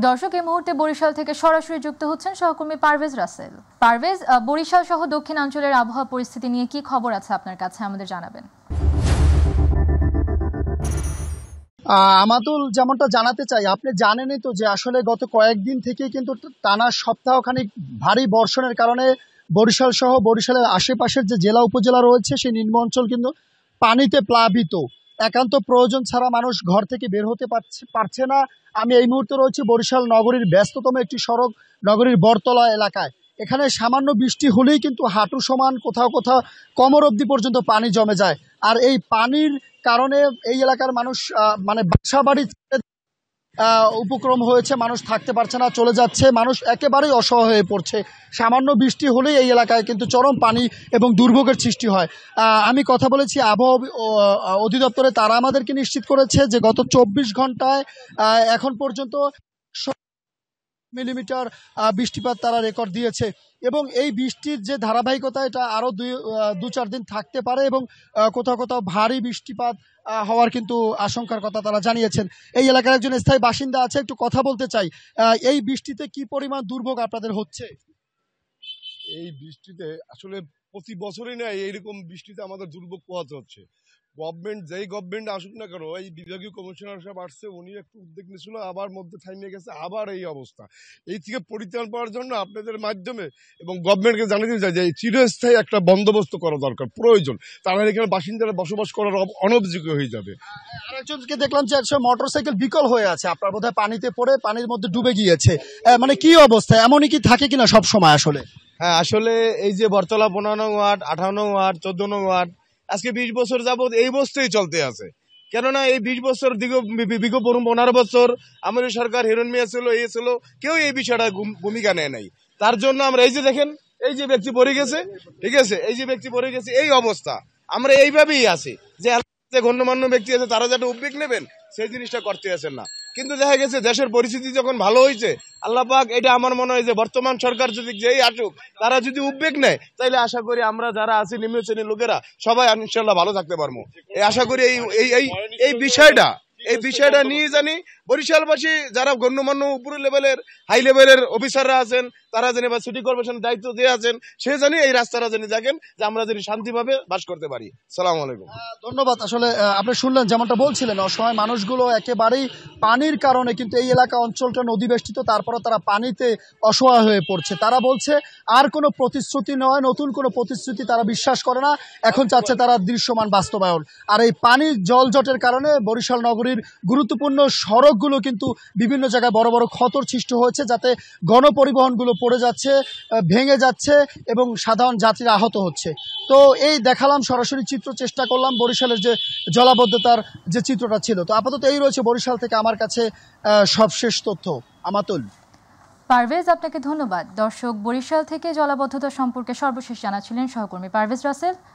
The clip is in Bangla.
দর্শক এই মুহূর্তে বরিশাল থেকে সরাসরি যুক্ত হচ্ছেন সহকর্মী পারভেজ রাসেল। পারভেজ, বরিশাল সহ দক্ষিণাঞ্চলের আবহাওয়া পরিস্থিতি নিয়ে কি খবর আছে আপনার কাছে, আমাদের জানাবেন। আমাতুল, যেমনটা জানাতে চাই, আপনি জানেনই তো যে আসলে গত কয়েকদিন থেকে কিন্তু টানা সপ্তাহখানিক ভারী বর্ষণের কারণে বরিশাল সহ বরিশালের আশেপাশের যে জেলা উপজেলা রয়েছে সেই নিম্ন অঞ্চল কিন্তু পানিতে প্লাবিত। একান্ত প্রয়োজন ছাড়া মানুষ ঘর থেকে বের হতে পারছে না। আমি এই মুহূর্তে রয়েছি বরিশাল নগরীর ব্যস্ততম একটি সড়ক, নগরীর বরতলা এলাকায়। এখানে সামান্য বৃষ্টি হলেই কিন্তু হাঁটু সমান, কোথাও কোথাও কোমর অবধি পর্যন্ত পানি জমে যায়। আর এই পানির কারণে এই এলাকার মানুষ মানে বাসা বাড়ি উপক্রম হয়েছে, মানুষ থাকতে পারছে না, চলে যাচ্ছে, মানুষ একেবারেই অসহায় হয়ে পড়ছে। সামান্য বৃষ্টি হলেই এই এলাকায় কিন্তু চরম পানি এবং দুর্ভোগের সৃষ্টি হয়। আমি কথা বলেছি আবহাওয়া অধিদপ্তরে, তারা আমাদেরকে নিশ্চিত করেছে যে গত 24 ঘন্টায় এখন পর্যন্ত মিলিমিটার বৃষ্টিপাত তারা রেকর্ড দিয়েছে এবং এই বৃষ্টির যে ধারাবাহিকতা এটা আরও দু চার দিন থাকতে পারে এবং কোথাও কোথাও ভারী বৃষ্টিপাত হওয়ার কিন্তু আশঙ্কার কথা তারা জানিয়েছেন। এই এলাকার একজন স্থায়ী বাসিন্দা আছে, একটু কথা বলতে চাই। এই বৃষ্টিতে কি পরিমাণ দুর্ভোগ আপনাদের হচ্ছে? এই বৃষ্টিতে আসলে প্রতি বছরই না এইরকম বৃষ্টিতে আমাদের দুর্ভোগ পোহাতে হচ্ছে। যেই গভর্নমেন্ট আসুক না কেন, এই বিভাগীয় কমিশনার সাহেব আসছে, উনি একটু উদ্যোগ নিয়েছিল, আবার মধ্যে থামিয়ে গেছে, আবার এই অবস্থা। এই থেকে পরিত্রাণ পাওয়ার জন্য আপনাদের মাধ্যমে এবং গভর্নমেন্টকে জানিয়ে দিতে চাই যে চিরস্থায়ী একটা বন্দোবস্ত করা দরকার, প্রয়োজন। তাহলে এখানে বাসিন্দারা বসবাস করার অনভিযোগ্য হয়ে যাবে। আরেকজনকে দেখলাম যে মোটরসাইকেল বিকল হয়ে আছে, আপনার বোধহয় পানিতে পড়ে পানির মধ্যে ডুবে গিয়েছে। মানে কি অবস্থা, এমনই কি থাকে কিনা সব সময়? আসলে হ্যাঁ, আসলে এই যে বরতলা 15 নং ওয়ার্ড, 18 নং ওয়ার্ড, 14 নং ওয়ার্ড আজকে 20 বছর যাবত এই বস্তুই চলতে আছে। কেননা এই 20 বছর বিগত 15 বছর আমাদের সরকার হিরণ মিয়া ছিল, এই ছিল, কেউ এই বিষয়টা ভূমিকা নেয় নাই। তার জন্য আমরা এই যে দেখেন, এই যে ব্যক্তি পড়ে গেছে, ঠিক আছে, এই যে ব্যক্তি পড়ে গেছে, এই অবস্থা আমরা এইভাবেই আছি যে গণ্যমান্য ব্যক্তি আছে তারা যেটা উদ্যোগ নেবেন সেই জিনিসটা করতে আছেন না। কিন্তু দেখা গেছে দেশের পরিস্থিতি যখন ভালো হয়েছে, আল্লাহ পাক, এটা আমার মনে হয় যে বর্তমান সরকার যদি যেই আসুক তারা যদি উদ্যোগ নেয়, তাহলে আশা করি আমরা যারা আছি নিম্ন শ্রেণীর লোকেরা সবাই ইনশাল্লাহ ভালো থাকতে পারবো। এই আশা করি এই বিষয়টা নিয়ে জানি বরিশালবাসী যারা গণ্যমান্য উপরের লেভেলের হাই লেভেলের অফিসাররা আছেন, তারা জানি বা সিটি কর্পোরেশন দায়িত্ব দিয়ে আছেন, সে জানি এই রাস্তাটা জানি দেখেন যে আমরা জানি শান্তিভাবে বাস করতে পারি। সালাম আলাইকুম। ধন্যবাদ। আসলে আপনি শুনলেন যেমনটা বলছিলেন, অসহায় মানুষগুলো একেবারেই পানির কারণে, কিন্তু এই এলাকা অঞ্চলটা নদী বেষ্টিত, তারপরে তারা পানিতে অসহায় হয়ে পড়ছে। তারা বলছে আর কোনো প্রতিশ্রুতি নয়, নতুন কোনো প্রতিশ্রুতি তারা বিশ্বাস করে না, এখন চাচ্ছে তারা দৃশ্যমান বাস্তবায়ন। আর এই পানির জলজটের কারণে বরিশাল নগরীর গুরুত্বপূর্ণ সড়কগুলো কিন্তু বিভিন্ন জায়গায় বড় বড় ক্ষতর সৃষ্টি হয়েছে, যাতে গণপরিবহনগুলো পড়ে যাচ্ছে, ভেঙে যাচ্ছে এবং সাধারণ যাত্রীরা আহত হচ্ছে। তো এই দেখালাম সরাসরি চিত্র, চেষ্টা করলাম বরিশালের যে জলাবদ্ধতার যে চিত্রটা ছিল। তো আপাতত এই রয়েছে বরিশাল থেকে আমার কাছে সবশেষ তথ্য। আমাতুল। পারভেজ, আপনাকে ধন্যবাদ। দর্শক, বরিশাল থেকে জলাবদ্ধতা সম্পর্কে সর্বশেষ জানাচ্ছিলেন সহকর্মী পারভেজ রাসেল।